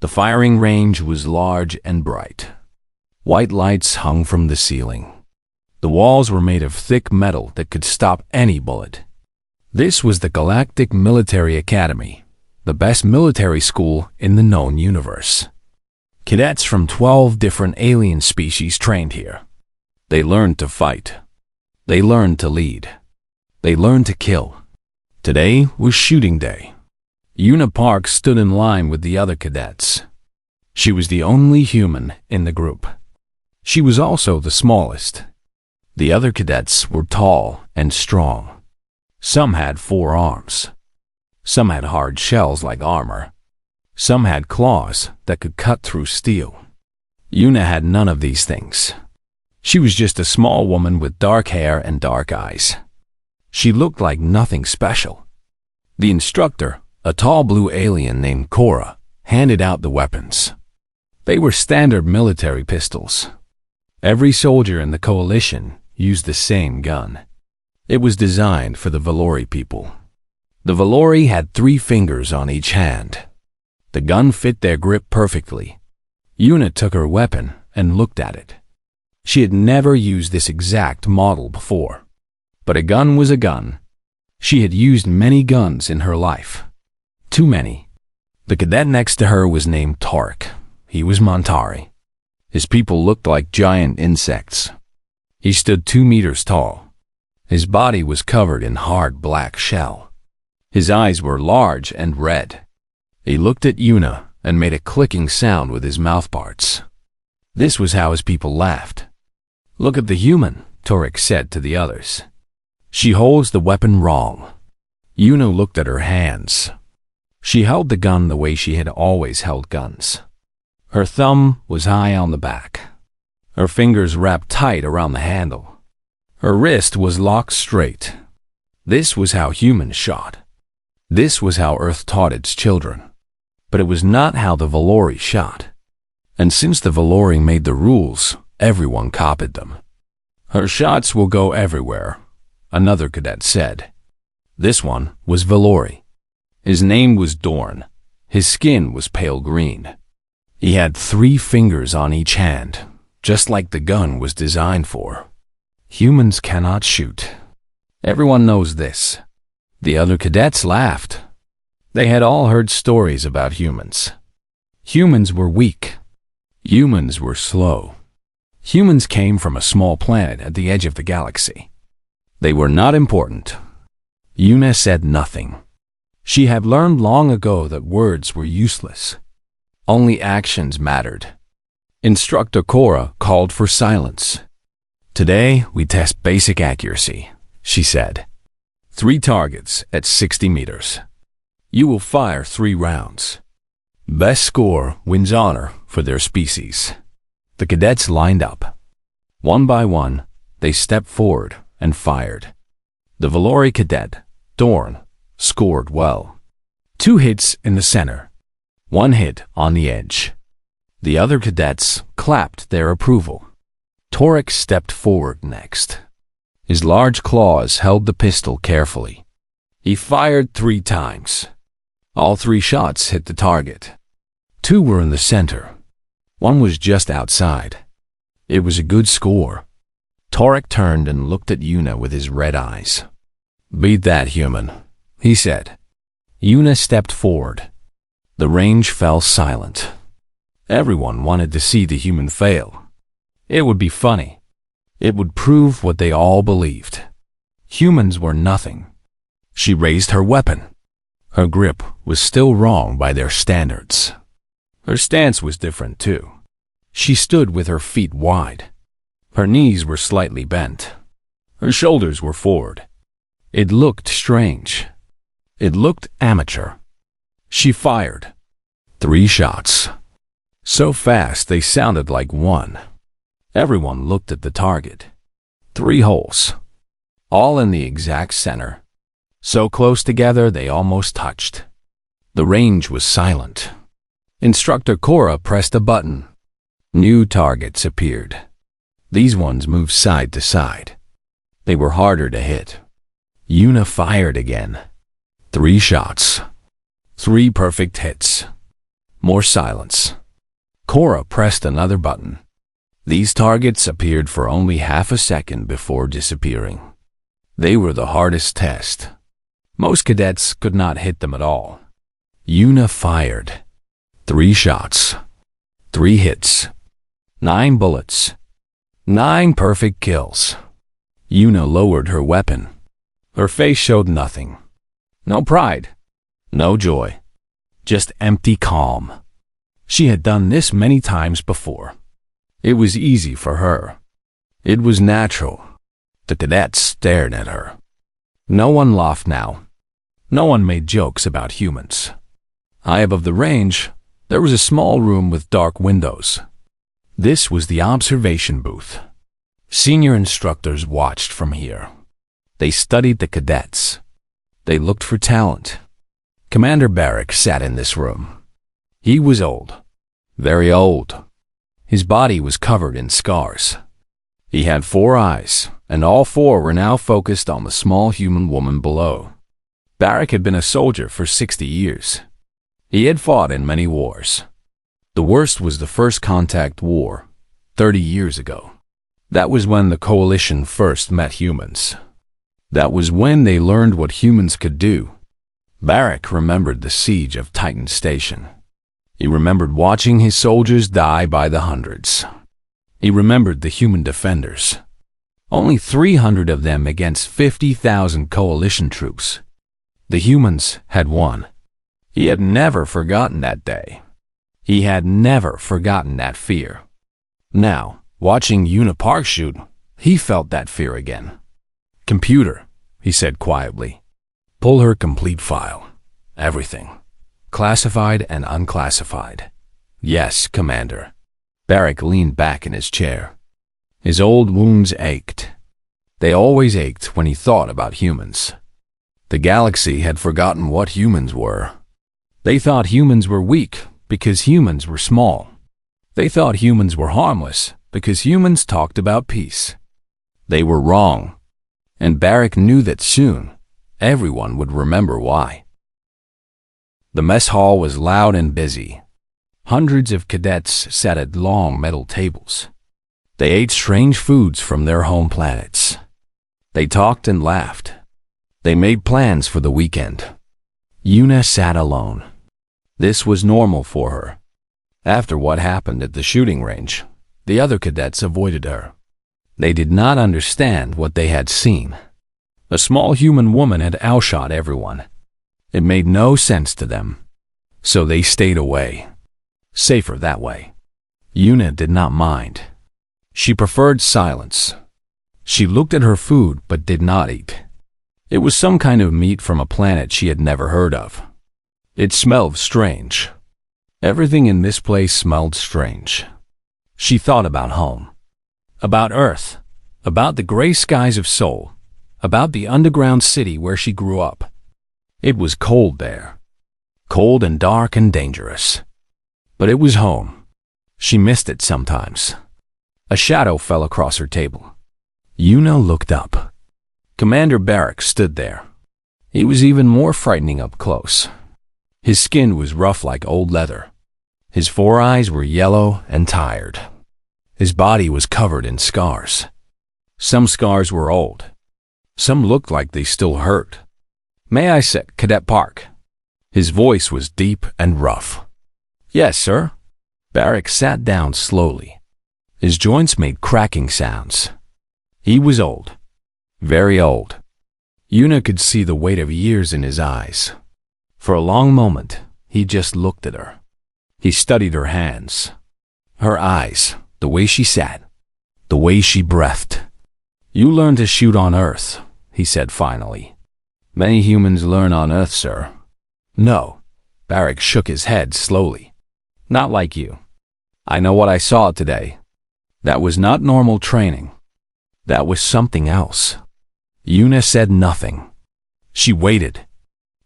The firing range was large and bright. White lights hung from the ceiling. The walls were made of thick metal that could stop any bullet. This was the Galactic Military Academy, the best military school in the known universe. Cadets from 12 different alien species trained here. They learned to fight. They learned to lead. They learned to kill. Today was shooting day. Una Park stood in line with the other cadets. She was the only human in the group. She was also the smallest. The other cadets were tall and strong. Some had 4 arms. Some had hard shells like armor. Some had claws that could cut through steel. Una had none of these things. She was just a small woman with dark hair and dark eyes. She looked like nothing special. The instructor, a tall blue alien named Cora, handed out the weapons. They were standard military pistols. Every soldier in the coalition used the same gun. It was designed for the Valori people. The Valori had 3 fingers on each hand. The gun fit their grip perfectly. Una took her weapon and looked at it. She had never used this exact model before. But a gun was a gun. She had used many guns in her life. Too many. The cadet next to her was named Tark. He was Montari. His people looked like giant insects. He stood 2 meters tall. His body was covered in hard black shell. His eyes were large and red. He looked at Una and made a clicking sound with his mouthparts. This was how his people laughed. "Look at the human," Torek said to the others. "She holds the weapon wrong." Una looked at her hands. She held the gun the way she had always held guns. Her thumb was high on the back. Her fingers wrapped tight around the handle. Her wrist was locked straight. This was how humans shot. This was how Earth taught its children. But it was not how the Valori shot. And since the Valori made the rules, everyone copied them. "Her shots will go everywhere," another cadet said. This one was Valori. His name was Dorn. His skin was pale green. He had 3 fingers on each hand, just like the gun was designed for. Humans cannot shoot. Everyone knows this. The other cadets laughed. They had all heard stories about humans. Humans were weak. Humans were slow. Humans came from a small planet at the edge of the galaxy. They were not important. Una said nothing. She had learned long ago that words were useless. Only actions mattered. Instructor Cora called for silence. "Today we test basic accuracy," she said. 3 targets at 60 meters. You will fire 3 rounds. Best score wins honor for their species. The cadets lined up. One by one, they stepped forward and fired. The Valori cadet, Dorn, scored well. 2 hits in the center. 1 hit on the edge. The other cadets clapped their approval. Torek stepped forward next. His large claws held the pistol carefully. He fired 3 times. All 3 shots hit the target. 2 were in the center. 1 was just outside. It was a good score. Torek turned and looked at Una with his red eyes. "Beat that, human," he said. Una stepped forward. The range fell silent. Everyone wanted to see the human fail. It would be funny. It would prove what they all believed. Humans were nothing. She raised her weapon. Her grip was still wrong by their standards. Her stance was different too. She stood with her feet wide. Her knees were slightly bent. Her shoulders were forward. It looked strange. It looked amateur. She fired. 3 shots. So fast they sounded like one. Everyone looked at the target. 3 holes. All in the exact center. So close together they almost touched. The range was silent. Instructor Cora pressed a button. New targets appeared. These ones moved side to side. They were harder to hit. Una fired again. 3 shots. 3 perfect hits. More silence. Cora pressed another button. These targets appeared for only half a second before disappearing. They were the hardest test. Most cadets could not hit them at all. Una fired. 3 shots. 3 hits. 9 bullets. 9 perfect kills. Una lowered her weapon. Her face showed nothing. No pride. No joy. Just empty calm. She had done this many times before. It was easy for her. It was natural. The cadets stared at her. No one laughed now. No one made jokes about humans. High above the range, there was a small room with dark windows. This was the observation booth. Senior instructors watched from here. They studied the cadets. They looked for talent. Commander Barrick sat in this room. He was old. Very old. His body was covered in scars. He had 4 eyes, and all 4 were now focused on the small human woman below. Barrick had been a soldier for 60 years. He had fought in many wars. The worst was the First Contact War, 30 years ago. That was when the Coalition first met humans. That was when they learned what humans could do. Barrick remembered the siege of Titan Station. He remembered watching his soldiers die by the hundreds. He remembered the human defenders. Only 300 of them against 50,000 Coalition troops. The humans had won. He had never forgotten that day. He had never forgotten that fear. Now, watching Una Park shoot, he felt that fear again. "Computer," he said quietly. "Pull her complete file. Everything. Classified and unclassified." "Yes, Commander." Barrick leaned back in his chair. His old wounds ached. They always ached when he thought about humans. The galaxy had forgotten what humans were. They thought humans were weak because humans were small. They thought humans were harmless because humans talked about peace. They were wrong, and Barrick knew that soon everyone would remember why. The mess hall was loud and busy. Hundreds of cadets sat at long metal tables. They ate strange foods from their home planets. They talked and laughed. They made plans for the weekend. Una sat alone. This was normal for her. After what happened at the shooting range, the other cadets avoided her. They did not understand what they had seen. A small human woman had outshot everyone. It made no sense to them. So they stayed away. Safer that way. Una did not mind. She preferred silence. She looked at her food but did not eat. It was some kind of meat from a planet she had never heard of. It smelled strange. Everything in this place smelled strange. She thought about home, about Earth, about the gray skies of Seoul, about the underground city where she grew up. It was cold there, cold and dark and dangerous. But it was home. She missed it sometimes. A shadow fell across her table. Una looked up. Commander Barrick stood there. He was even more frightening up close. His skin was rough like old leather. His 4 eyes were yellow and tired. His body was covered in scars. Some scars were old. Some looked like they still hurt. "May I sit, Cadet Park?" His voice was deep and rough. "Yes, sir." Barrick sat down slowly. His joints made cracking sounds. He was old. Very old. Una could see the weight of years in his eyes. For a long moment, he just looked at her. He studied her hands, her eyes, the way she sat, the way she breathed. "You learn to shoot on Earth," he said finally. "Many humans learn on Earth, sir." "No." Barrick shook his head slowly. "Not like you. I know what I saw today. That was not normal training. That was something else." Una said nothing. She waited.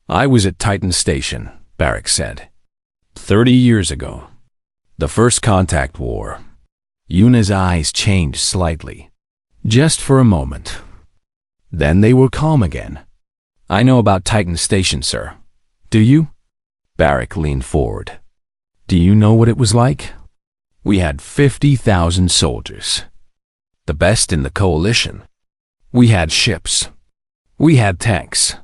"I was at Titan Station," Barrick said. 30 years ago. The First Contact War. Una's eyes changed slightly. Just for a moment. Then they were calm again. "I know about Titan Station, sir. Do you?" Barrick leaned forward. Do you know what it was like? We had 50,000 soldiers, the best in the coalition. We had ships. We had tanks.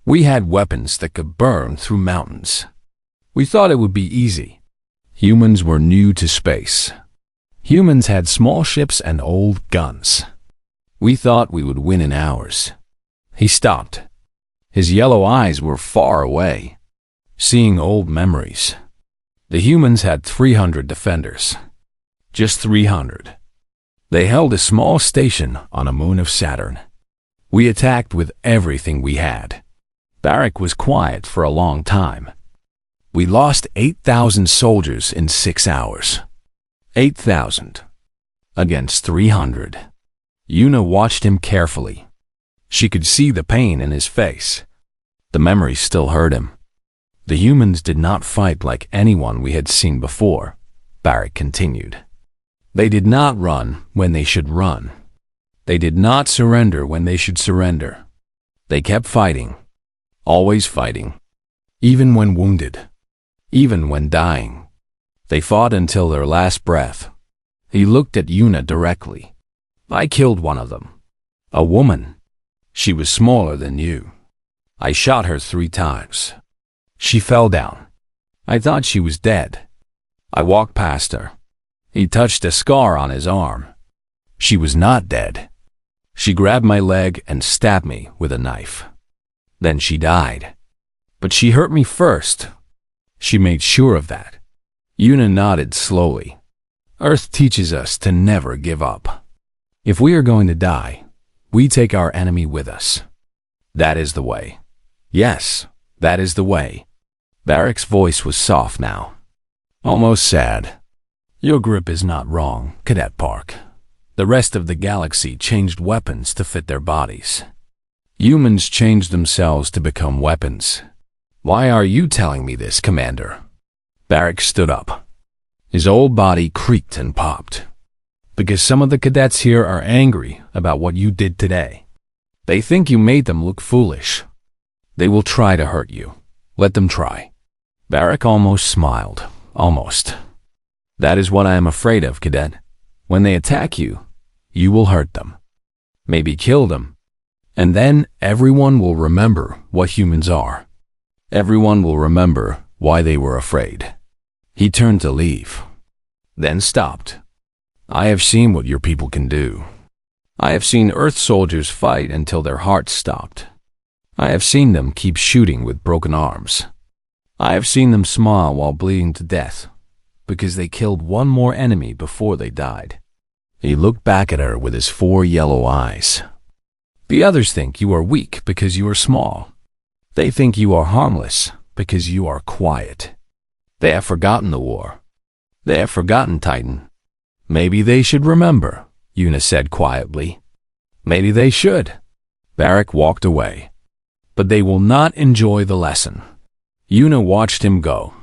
We had weapons that could burn through mountains. We thought it would be easy. Humans were new to space. Humans had small ships and old guns. We thought we would win in hours. He stopped. His yellow eyes were far away, seeing old memories. The humans had 300 defenders. Just 300. They held a small station on a moon of Saturn. We attacked with everything we had. Barak was quiet for a long time. We lost 8,000 soldiers in 6 hours. 8,000 against 300. Yuna watched him carefully. She could see the pain in his face. The memory still hurt him. The humans did not fight like anyone we had seen before, Barak continued. They did not run when they should run. They did not surrender when they should surrender. They kept fighting, always fighting, even when wounded, even when dying. They fought until their last breath. He looked at Yuna directly. I killed one of them. A woman. She was smaller than you. I shot her 3 times. She fell down. I thought she was dead. I walked past her. He touched a scar on his arm. She was not dead. She grabbed my leg and stabbed me with a knife. Then she died. But she hurt me first. She made sure of that. Yuna nodded slowly. Earth teaches us to never give up. If we are going to die, we take our enemy with us. That is the way. Yes, that is the way. Barak's voice was soft now, almost sad. Your grip is not wrong, Cadet Park. The rest of the galaxy changed weapons to fit their bodies. Humans changed themselves to become weapons. Why are you telling me this, Commander? Barak stood up. His old body creaked and popped. Because some of the cadets here are angry about what you did today. They think you made them look foolish. They will try to hurt you. Let them try. Barak almost smiled. Almost. That is what I am afraid of, Cadet. When they attack you, you will hurt them. Maybe kill them. And then everyone will remember what humans are. Everyone will remember why they were afraid. He turned to leave, then stopped. I have seen what your people can do. I have seen Earth soldiers fight until their hearts stopped. I have seen them keep shooting with broken arms. I have seen them smile while bleeding to death, because they killed one more enemy before they died. He looked back at her with his 4 yellow eyes. The others think you are weak because you are small. They think you are harmless because you are quiet. They have forgotten the war. They have forgotten Titan. Maybe they should remember, Yuna said quietly. Maybe they should. Barak walked away. But they will not enjoy the lesson. Yuna watched him go.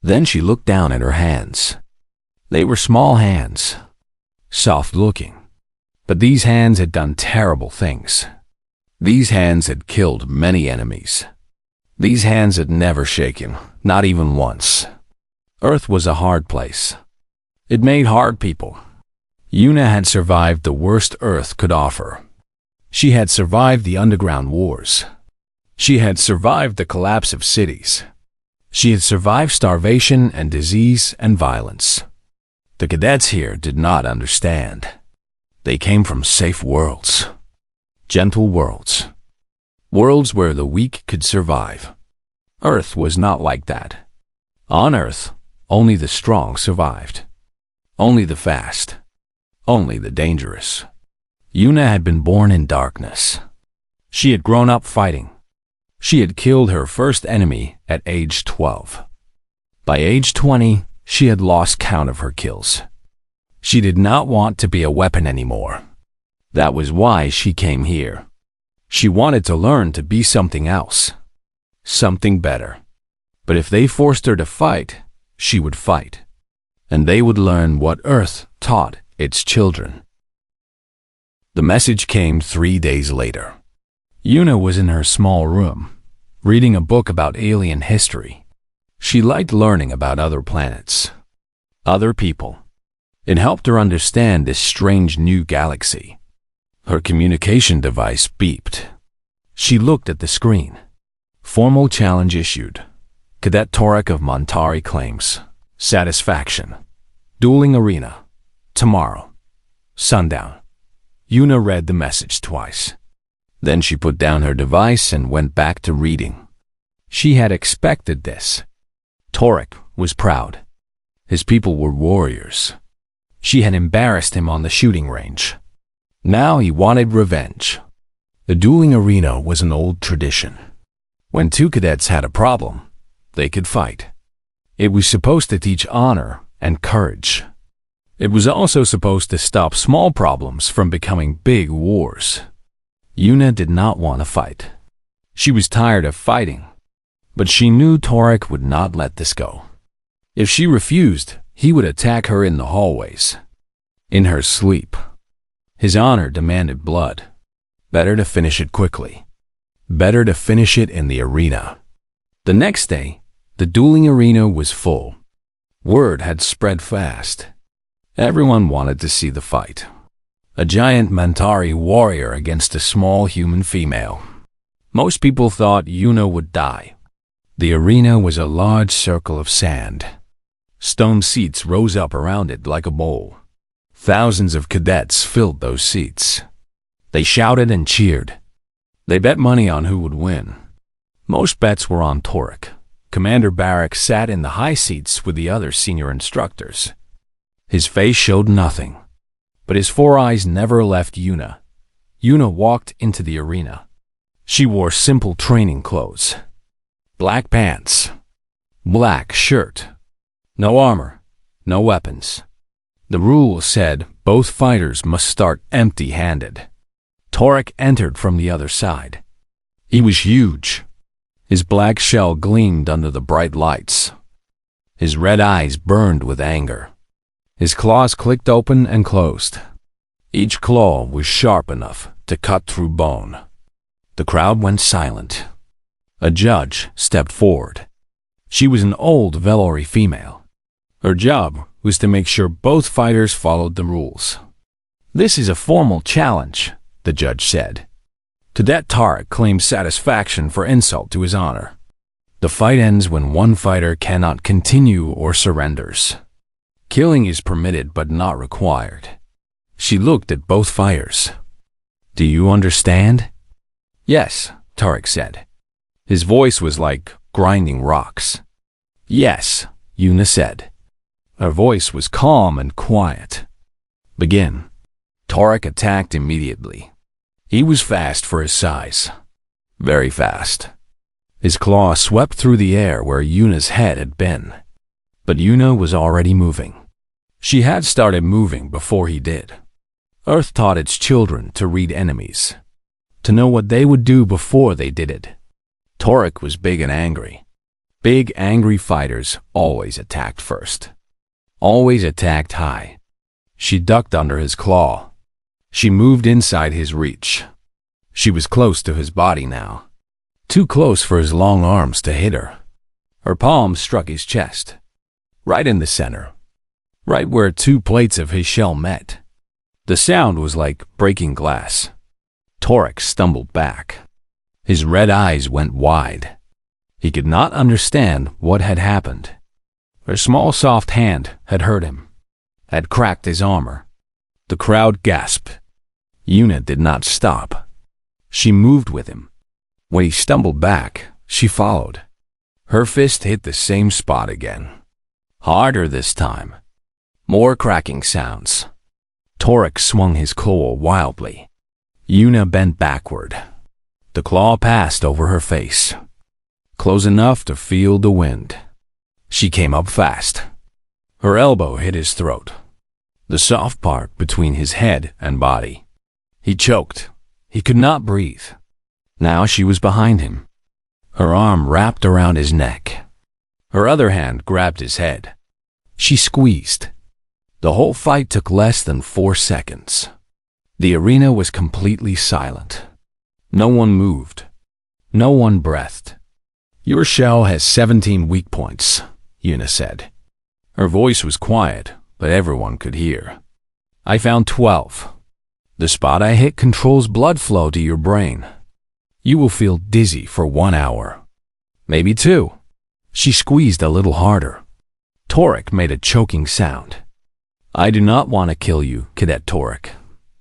Then she looked down at her hands. They were small hands, soft-looking. But these hands had done terrible things. These hands had killed many enemies. These hands had never shaken, not even once. Earth was a hard place. It made hard people. Yuna had survived the worst Earth could offer. She had survived the underground wars. She had survived the collapse of cities. She had survived starvation and disease and violence. The cadets here did not understand. They came from safe worlds. Gentle worlds. Worlds where the weak could survive. Earth was not like that. On Earth, only the strong survived. Only the fast. Only the dangerous. Yuna had been born in darkness. She had grown up fighting. She had killed her first enemy at age 12. By age 20, she had lost count of her kills. She did not want to be a weapon anymore. That was why she came here. She wanted to learn to be something else. Something better. But if they forced her to fight, she would fight. And they would learn what Earth taught its children. The message came 3 days later. Yuna was in her small room, reading a book about alien history. She liked learning about other planets, other people. It helped her understand this strange new galaxy. Her communication device beeped. She looked at the screen. Formal challenge issued. Cadet Torek of Montari claims satisfaction. Dueling arena. Tomorrow. Sundown. Yuna read the message twice. Then she put down her device and went back to reading. She had expected this. Torek was proud. His people were warriors. She had embarrassed him on the shooting range. Now he wanted revenge. The dueling arena was an old tradition. When two cadets had a problem, they could fight. It was supposed to teach honor and courage. It was also supposed to stop small problems from becoming big wars. Yuna did not want to fight. She was tired of fighting, but she knew Torek would not let this go. If she refused, he would attack her in the hallways, in her sleep. His honor demanded blood. Better to finish it quickly. Better to finish it in the arena. The next day, the dueling arena was full. Word had spread fast. Everyone wanted to see the fight. A giant Mantari warrior against a small human female. Most people thought Yuna would die. The arena was a large circle of sand. Stone seats rose up around it like a bowl. Thousands of cadets filled those seats. They shouted and cheered. They bet money on who would win. Most bets were on Torek. Commander Barak sat in the high seats with the other senior instructors. His face showed nothing, but his 4 eyes never left Yuna. Yuna walked into the arena. She wore simple training clothes. Black pants, black shirt, no armor, no weapons. The rule said both fighters must start empty-handed. Torek entered from the other side. He was huge. His black shell gleamed under the bright lights. His red eyes burned with anger. His claws clicked open and closed. Each claw was sharp enough to cut through bone. The crowd went silent. A judge stepped forward. She was an old Velori female. Her job was to make sure both fighters followed the rules. "This is a formal challenge," the judge said. Cadet Tarek claims satisfaction for insult to his honor. The fight ends when one fighter cannot continue or surrenders. Killing is permitted but not required. She looked at both fighters. "Do you understand?" "Yes," Tarek said. His voice was like grinding rocks. "Yes," Yuna said. Her voice was calm and quiet. "Begin." Tarek attacked immediately. He was fast for his size. Very fast. His claw swept through the air where Yuna's head had been. But Yuna was already moving. She had started moving before he did. Earth taught its children to read enemies, to know what they would do before they did it. Torek was big and angry. Big, angry fighters always attacked first. Always attacked high. She ducked under his claw. She moved inside his reach. She was close to his body now. Too close for his long arms to hit her. Her palm struck his chest. Right in the center. Right where 2 plates of his shell met. The sound was like breaking glass. Torek stumbled back. His red eyes went wide. He could not understand what had happened. Her small soft hand had hurt him, had cracked his armor. The crowd gasped. Yuna did not stop. She moved with him. When he stumbled back, she followed. Her fist hit the same spot again. Harder this time. More cracking sounds. Torek swung his claw wildly. Yuna bent backward. The claw passed over her face, close enough to feel the wind. She came up fast. Her elbow hit his throat, the soft part between his head and body. He choked. He could not breathe. Now she was behind him. Her arm wrapped around his neck. Her other hand grabbed his head. She squeezed. The whole fight took less than 4 seconds. The arena was completely silent. No one moved. No one breathed. Your shell has 17 weak points, Una said. Her voice was quiet, but everyone could hear. I found 12. The spot I hit controls blood flow to your brain. You will feel dizzy for 1 hour. Maybe 2. She squeezed a little harder. Torek made a choking sound. I do not want to kill you, Cadet Torek,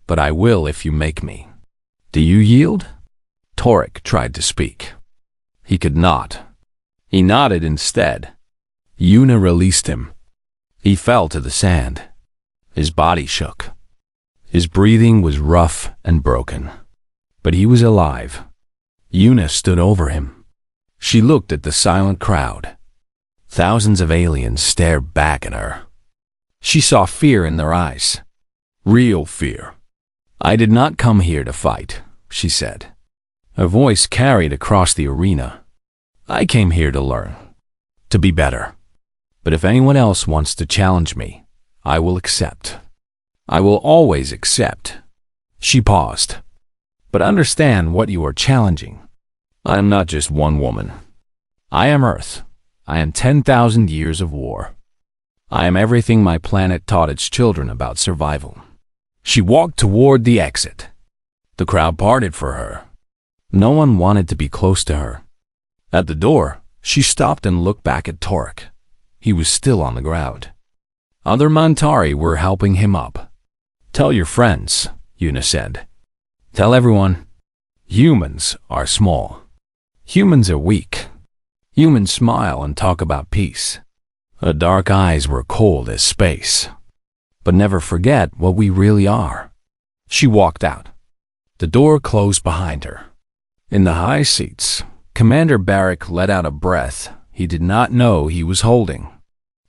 but I will if you make me. Do you yield? Torek tried to speak. He could not. He nodded instead. Una released him. He fell to the sand. His body shook. His breathing was rough and broken. But he was alive. Una stood over him. She looked at the silent crowd. Thousands of aliens stared back at her. She saw fear in their eyes. Real fear. I did not come here to fight, she said. Her voice carried across the arena. I came here to learn, to be better. But if anyone else wants to challenge me, I will accept. I will always accept. She paused. But understand what you are challenging. I am not just one woman. I am Earth. I am 10,000 years of war. I am everything my planet taught its children about survival. She walked toward the exit. The crowd parted for her. No one wanted to be close to her. At the door, she stopped and looked back at Torek. He was still on the ground. Other Mantari were helping him up. Tell your friends, Una said. Tell everyone. Humans are small. Humans are weak. Humans smile and talk about peace. Her dark eyes were cold as space. But never forget what we really are. She walked out. The door closed behind her. In the high seats, Commander Barrick let out a breath he did not know he was holding.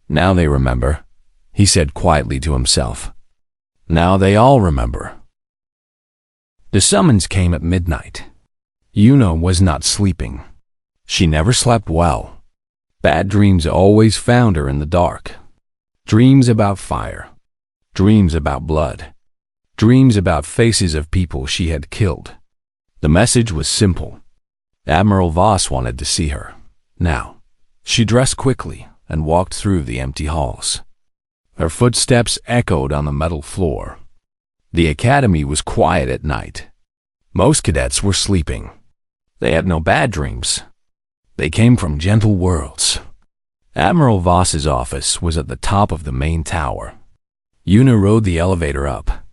Now they remember, he said quietly to himself. Now they all remember. The summons came at midnight. Una was not sleeping. She never slept well. Bad dreams always found her in the dark. Dreams about fire. Dreams about blood. Dreams about faces of people she had killed. The message was simple. Admiral Voss wanted to see her. Now, she dressed quickly and walked through the empty halls. Her footsteps echoed on the metal floor. The academy was quiet at night. Most cadets were sleeping. They had no bad dreams. They came from gentle worlds. Admiral Voss's office was at the top of the main tower. Una rode the elevator up.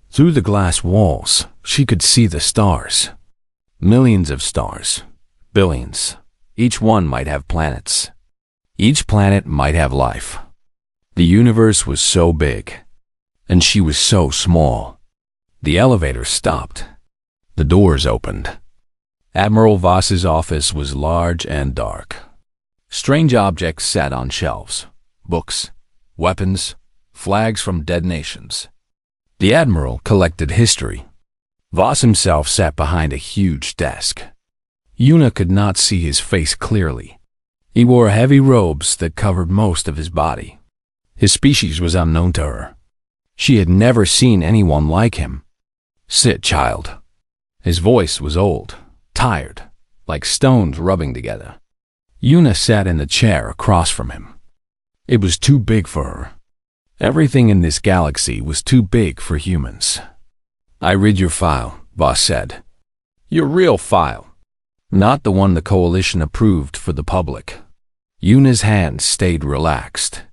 Through the glass walls, she could see the stars. Millions of stars. Billions. Each one might have planets. Each planet might have life. The universe was so big, and she was so small. The elevator stopped. The doors opened. Admiral Voss's office was large and dark. Strange objects sat on shelves. Books, weapons, flags from dead nations. The Admiral collected history. Voss himself sat behind a huge desk. Una could not see his face clearly. He wore heavy robes that covered most of his body. His species was unknown to her. She had never seen anyone like him. Sit, child. His voice was old, tired, like stones rubbing together. Una sat in the chair across from him. It was too big for her. Everything in this galaxy was too big for humans. I read your file, Voss said. Your real file. Not the one the Coalition approved for the public. Una's hands stayed relaxed.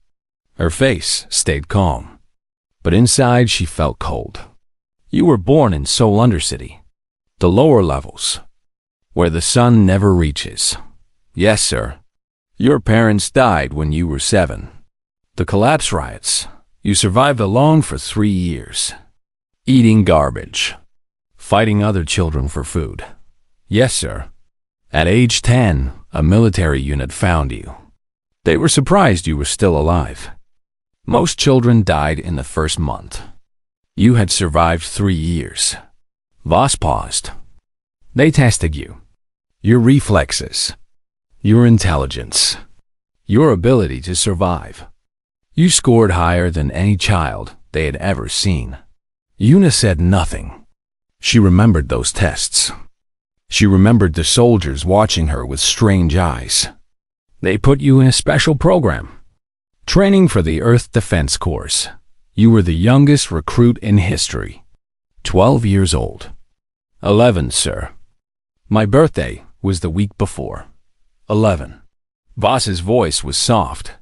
Her face stayed calm. But inside she felt cold. You were born in Sol Undercity. The lower levels. Where the sun never reaches. Yes, sir. Your parents died when you were 7. The collapse riots. You survived alone for 3 years. Eating garbage. Fighting other children for food. Yes, sir. At age 10, a military unit found you. They were surprised you were still alive. Most children died in the first month. You had survived 3 years. Voss paused. They tested you. Your reflexes. Your intelligence. Your ability to survive. You scored higher than any child they had ever seen. Una said nothing. She remembered those tests. She remembered the soldiers watching her with strange eyes. They put you in a special program. Training for the Earth Defense Course. You were the youngest recruit in history. 12 years old. 11, sir. My birthday was the week before. 11. Voss's voice was soft.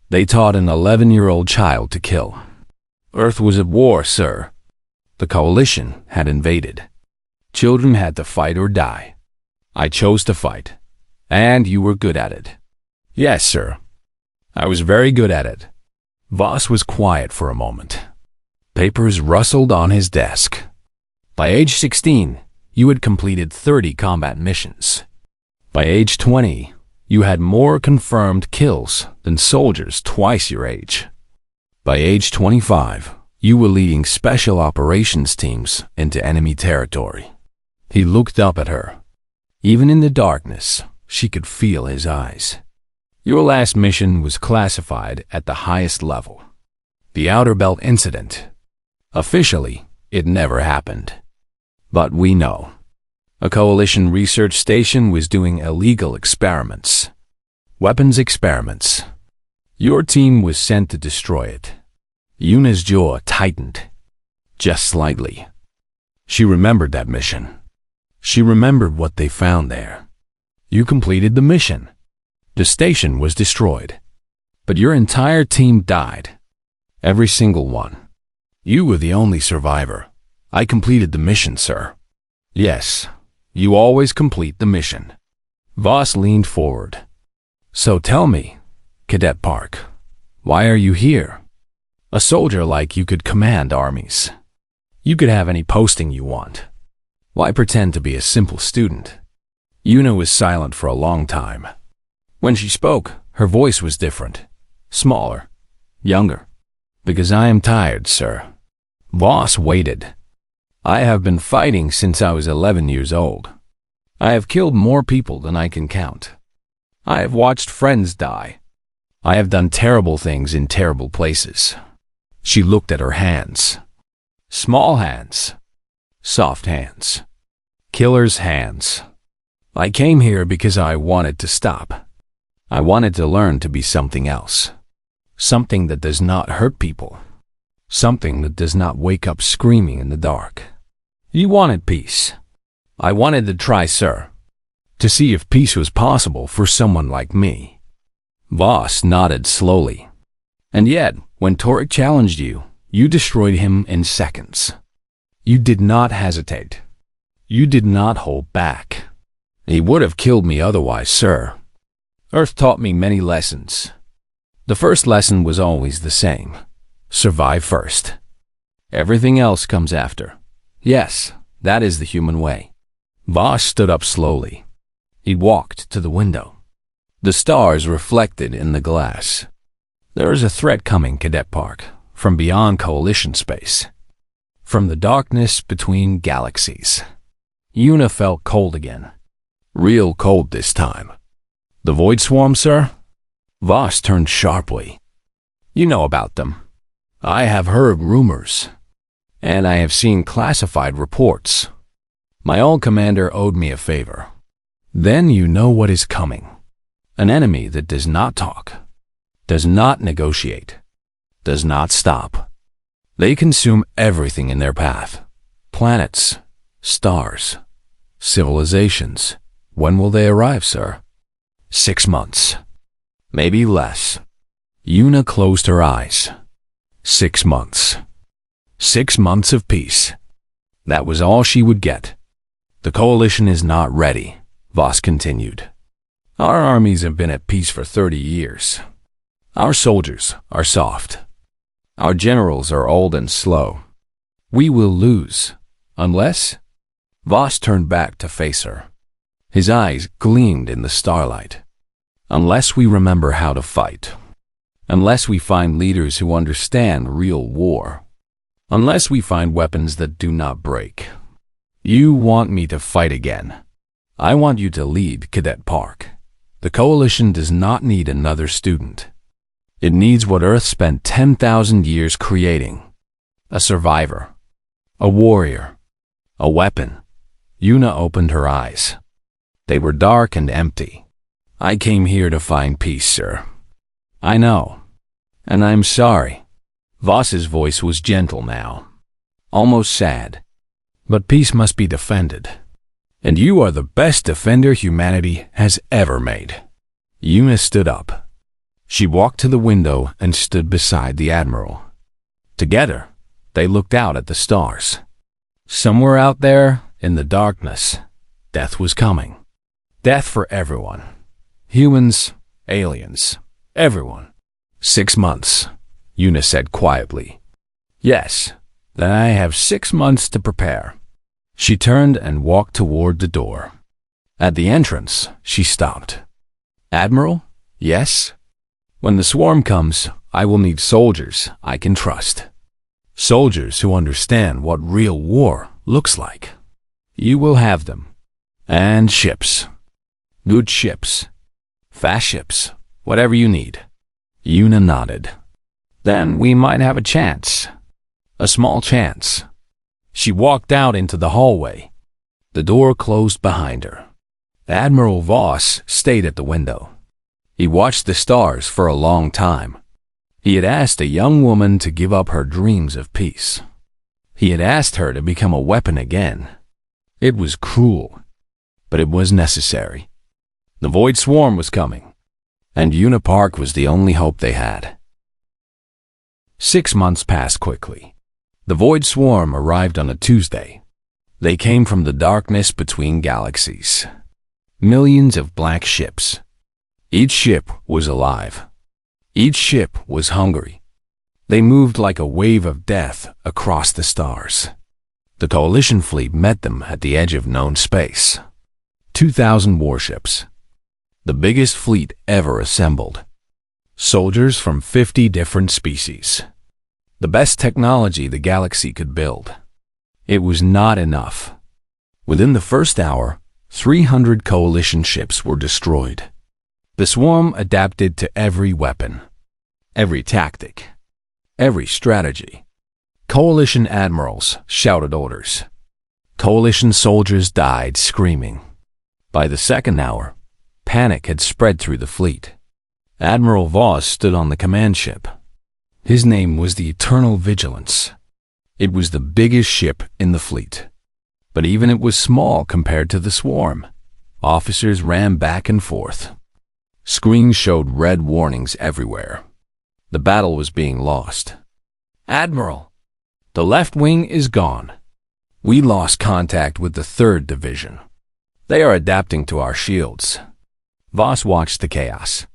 They taught an 11-year-old child to kill. Earth was at war, sir. The coalition had invaded. Children had to fight or die. I chose to fight. And you were good at it. Yes, sir. I was very good at it. Voss was quiet for a moment. Papers rustled on his desk. By age 16, you had completed 30 combat missions. By age 20, you had more confirmed kills than soldiers twice your age. By age 25, you were leading special operations teams into enemy territory. He looked up at her. Even in the darkness, she could feel his eyes. Your last mission was classified at the highest level. The Outer Belt Incident. Officially, it never happened. But we know. A coalition research station was doing illegal experiments. Weapons experiments. Your team was sent to destroy it. Yuna's jaw tightened. Just slightly. She remembered that mission. She remembered what they found there. You completed the mission. The station was destroyed. But your entire team died. Every single one. You were the only survivor. I completed the mission, sir. Yes, you always complete the mission. Voss leaned forward. So tell me, Cadet Park, why are you here? A soldier like you could command armies. You could have any posting you want. Why pretend to be a simple student? Yuna was silent for a long time. When she spoke, her voice was different, smaller, younger. Because I am tired, sir. Voss waited. I have been fighting since I was 11 years old. I have killed more people than I can count. I have watched friends die. I have done terrible things in terrible places. She looked at her hands. Small hands. Soft hands. Killer's hands. I came here because I wanted to stop. I wanted to learn to be something else. Something that does not hurt people. Something that does not wake up screaming in the dark. You wanted peace. I wanted to try, sir. To see if peace was possible for someone like me. Voss nodded slowly. And yet, when Torek challenged you, you destroyed him in seconds. You did not hesitate. You did not hold back. He would have killed me otherwise, sir. Earth taught me many lessons. The first lesson was always the same. Survive first. Everything else comes after. Yes, that is the human way. Voss stood up slowly. He walked to the window. The stars reflected in the glass. There is a threat coming, Cadet Park, from beyond Coalition space. From the darkness between galaxies. Yuna felt cold again. Real cold this time. The Void Swarm, sir? Voss turned sharply. You know about them. I have heard rumors. And I have seen classified reports. My old commander owed me a favor. Then you know what is coming. An enemy that does not talk, does not negotiate, does not stop. They consume everything in their path. Planets, stars, civilizations. When will they arrive, sir? 6 months. Maybe less. Yuna closed her eyes. 6 months. 6 months of peace. That was all she would get. The coalition is not ready, Voss continued. Our armies have been at peace for 30 years. Our soldiers are soft. Our generals are old and slow. We will lose, unless... Voss turned back to face her. His eyes gleamed in the starlight. Unless we remember how to fight. Unless we find leaders who understand real war. Unless we find weapons that do not break. You want me to fight again. I want you to lead Cadet Park. The Coalition does not need another student. It needs what Earth spent 10,000 years creating. A survivor. A warrior. A weapon. Yuna opened her eyes. They were dark and empty. I came here to find peace, sir. I know. And I'm sorry. Voss's voice was gentle now, almost sad. But peace must be defended. And you are the best defender humanity has ever made. Yuna stood up. She walked to the window and stood beside the Admiral. Together, they looked out at the stars. Somewhere out there, in the darkness, death was coming. Death for everyone. Humans, aliens, everyone. 6 months, Yuna said quietly. Yes, then I have 6 months to prepare. She turned and walked toward the door. At the entrance, she stopped. Admiral? Yes? When the swarm comes, I will need soldiers I can trust. Soldiers who understand what real war looks like. You will have them. And ships. Good ships. Fast ships. Whatever you need. Yuna nodded. Then we might have a chance. A small chance. She walked out into the hallway. The door closed behind her. Admiral Voss stayed at the window. He watched the stars for a long time. He had asked a young woman to give up her dreams of peace. He had asked her to become a weapon again. It was cruel, but it was necessary. The Void Swarm was coming, and Yuna Park was the only hope they had. 6 months passed quickly. The Void Swarm arrived on a Tuesday. They came from the darkness between galaxies. Millions of black ships. Each ship was alive. Each ship was hungry. They moved like a wave of death across the stars. The Coalition fleet met them at the edge of known space. 2,000 warships. The biggest fleet ever assembled. Soldiers from 50 different species. The best technology the galaxy could build. It was not enough. Within the first hour, 300 Coalition ships were destroyed. The swarm adapted to every weapon, every tactic, every strategy. Coalition admirals shouted orders. Coalition soldiers died screaming. By the second hour, panic had spread through the fleet. Admiral Voss stood on the command ship. His name was the Eternal Vigilance. It was the biggest ship in the fleet. But even it was small compared to the swarm. Officers ran back and forth. Screens showed red warnings everywhere. The battle was being lost. Admiral, the left wing is gone. We lost contact with the 3rd Division. They are adapting to our shields. Voss watched the chaos.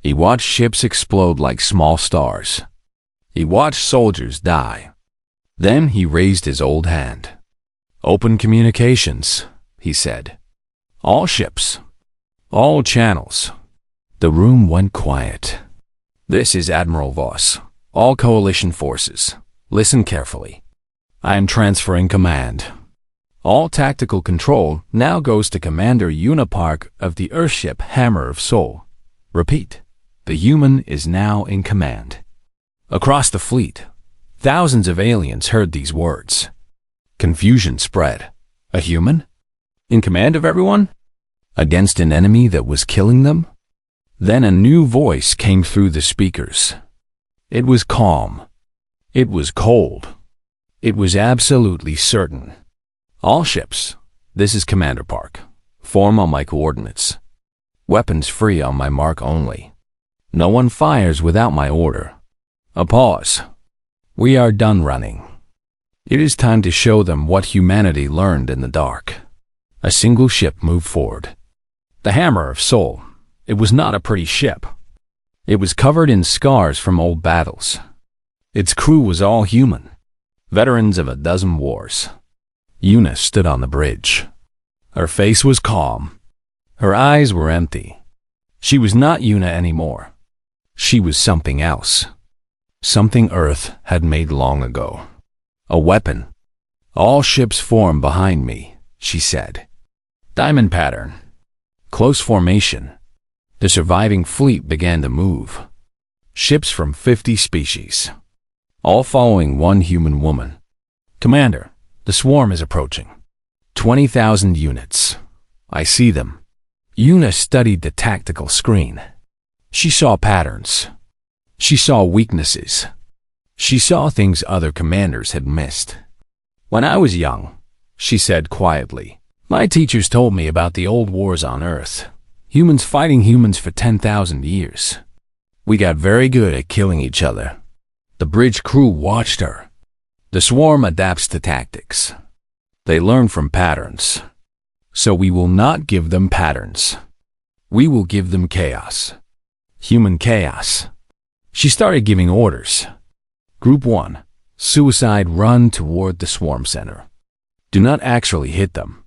He watched ships explode like small stars. He watched soldiers die. Then he raised his old hand. Open communications, he said. All ships. All channels. The room went quiet. This is Admiral Voss. All Coalition forces. Listen carefully. I am transferring command. All tactical control now goes to Commander Yuna Park of the Earthship Hammer of Soul. Repeat. The human is now in command. Across the fleet, thousands of aliens heard these words. Confusion spread. A human? In command of everyone? Against an enemy that was killing them? Then a new voice came through the speakers. It was calm. It was cold. It was absolutely certain. All ships, this is Commander Park. Form on my coordinates. Weapons free on my mark only. No one fires without my order. A pause. We are done running. It is time to show them what humanity learned in the dark. A single ship moved forward. The Hammer of Soul. It was not a pretty ship. It was covered in scars from old battles. Its crew was all human, veterans of a dozen wars. Yuna stood on the bridge. Her face was calm. Her eyes were empty. She was not Yuna anymore. She was something else. Something Earth had made long ago. A weapon. All ships form behind me, she said. Diamond pattern. Close formation. The surviving fleet began to move. Ships from 50 species. All following one human woman. Commander, the swarm is approaching. 20,000 units. I see them. Una studied the tactical screen. She saw patterns. She saw weaknesses. She saw things other commanders had missed. When I was young, she said quietly, my teachers told me about the old wars on Earth. Humans fighting humans for 10,000 years. We got very good at killing each other. The bridge crew watched her. The swarm adapts to tactics. They learn from patterns. So we will not give them patterns. We will give them chaos. Human chaos. She started giving orders. Group 1. Suicide, run toward the swarm center. Do not actually hit them.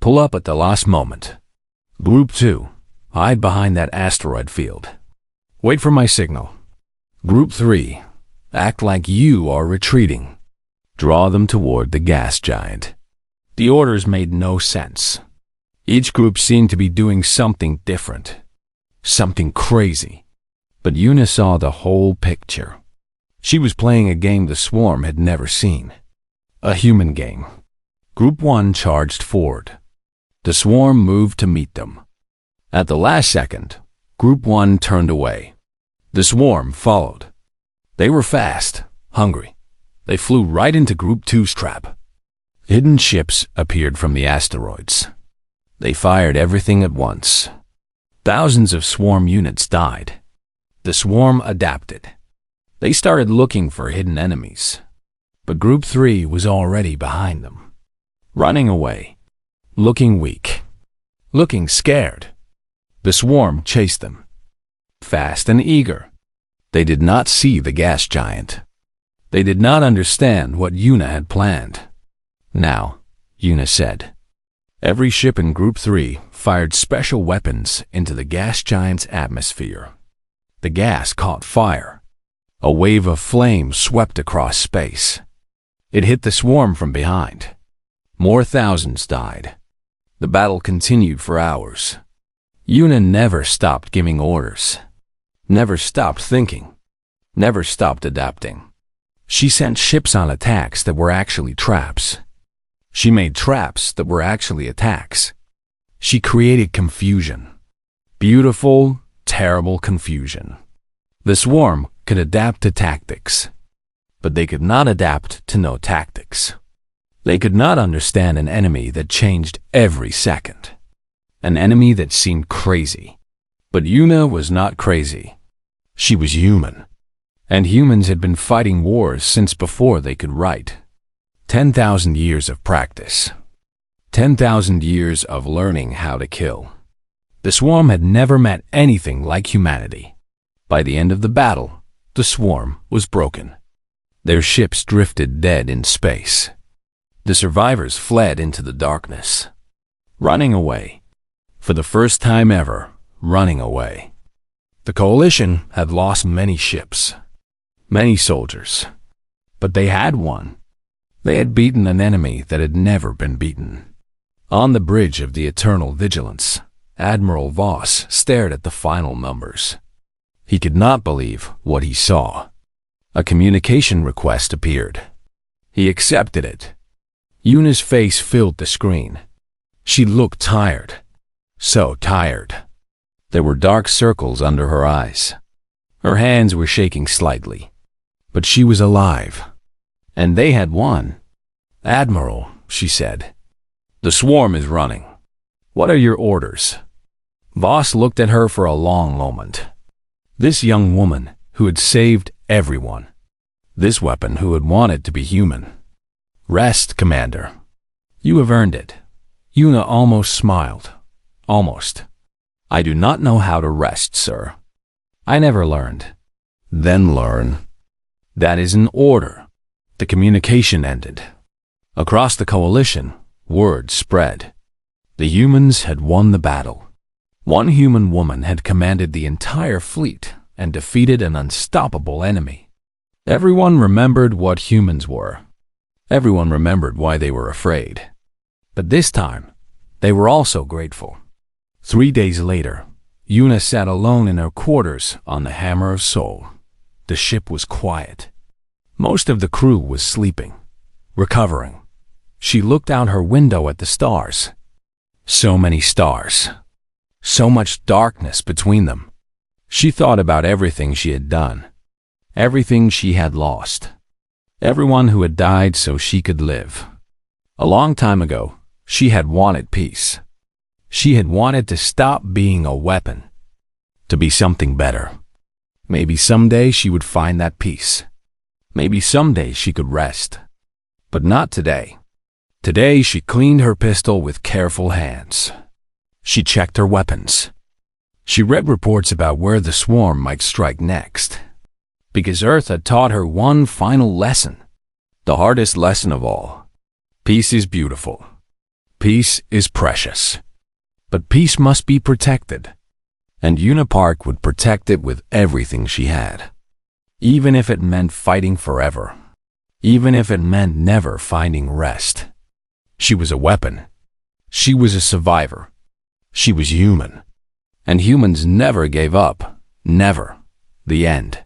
Pull up at the last moment. Group 2. Hide behind that asteroid field. Wait for my signal. Group 3. Act like you are retreating. Draw them toward the gas giant. The orders made no sense. Each group seemed to be doing something different. Something crazy. But Una saw the whole picture. She was playing a game the swarm had never seen. A human game. Group 1 charged forward. The swarm moved to meet them. At the last second, Group 1 turned away. The swarm followed. They were fast, hungry. They flew right into Group 2's trap. Hidden ships appeared from the asteroids. They fired everything at once. Thousands of swarm units died. The swarm adapted. They started looking for hidden enemies. But Group 3 was already behind them. Running away. Looking weak. Looking scared. The swarm chased them. Fast and eager. They did not see the gas giant. They did not understand what Una had planned. Now, Una said, every ship in Group 3 fired special weapons into the gas giant's atmosphere. The gas caught fire. A wave of flame swept across space. It hit the swarm from behind. More thousands died. The battle continued for hours. Una never stopped giving orders. Never stopped thinking. Never stopped adapting. She sent ships on attacks that were actually traps. She made traps that were actually attacks. She created confusion. Beautiful, terrible confusion. The swarm could adapt to tactics, but they could not adapt to no tactics. They could not understand an enemy that changed every second. An enemy that seemed crazy. But Una was not crazy. She was human. And humans had been fighting wars since before they could write. 10,000 years of practice. 10,000 years of learning how to kill. The swarm had never met anything like humanity. By the end of the battle, the swarm was broken. Their ships drifted dead in space. The survivors fled into the darkness. Running away. For the first time ever, running away. The coalition had lost many ships. Many soldiers. But they had won. They had beaten an enemy that had never been beaten. On the bridge of the Eternal Vigilance, Admiral Voss stared at the final numbers. He could not believe what he saw. A communication request appeared. He accepted it. Una's face filled the screen. She looked tired. So tired. There were dark circles under her eyes. Her hands were shaking slightly. But she was alive. And they had won. Admiral, she said. The swarm is running. What are your orders? Voss looked at her for a long moment. This young woman who had saved everyone. This weapon who had wanted to be human. Rest, Commander. You have earned it. Una almost smiled. Almost. I do not know how to rest, sir. I never learned. Then learn. That is an order. The communication ended. Across the coalition, word spread. The humans had won the battle. One human woman had commanded the entire fleet and defeated an unstoppable enemy. Everyone remembered what humans were. Everyone remembered why they were afraid. But this time, they were also grateful. 3 days later, Una sat alone in her quarters on the Hammer of Soul. The ship was quiet. Most of the crew was sleeping, recovering. She looked out her window at the stars. So many stars. So much darkness between them. She thought about everything she had done. Everything she had lost. Everyone who had died so she could live. A long time ago, she had wanted peace. She had wanted to stop being a weapon. To be something better. Maybe someday she would find that peace. Maybe someday she could rest. But not today. Today she cleaned her pistol with careful hands. She checked her weapons. She read reports about where the swarm might strike next. Because Earth had taught her one final lesson. The hardest lesson of all. Peace is beautiful. Peace is precious. But peace must be protected. And Unipark would protect it with everything she had. Even if it meant fighting forever. Even if it meant never finding rest. She was a weapon. She was a survivor. She was human. And humans never gave up. Never. The end.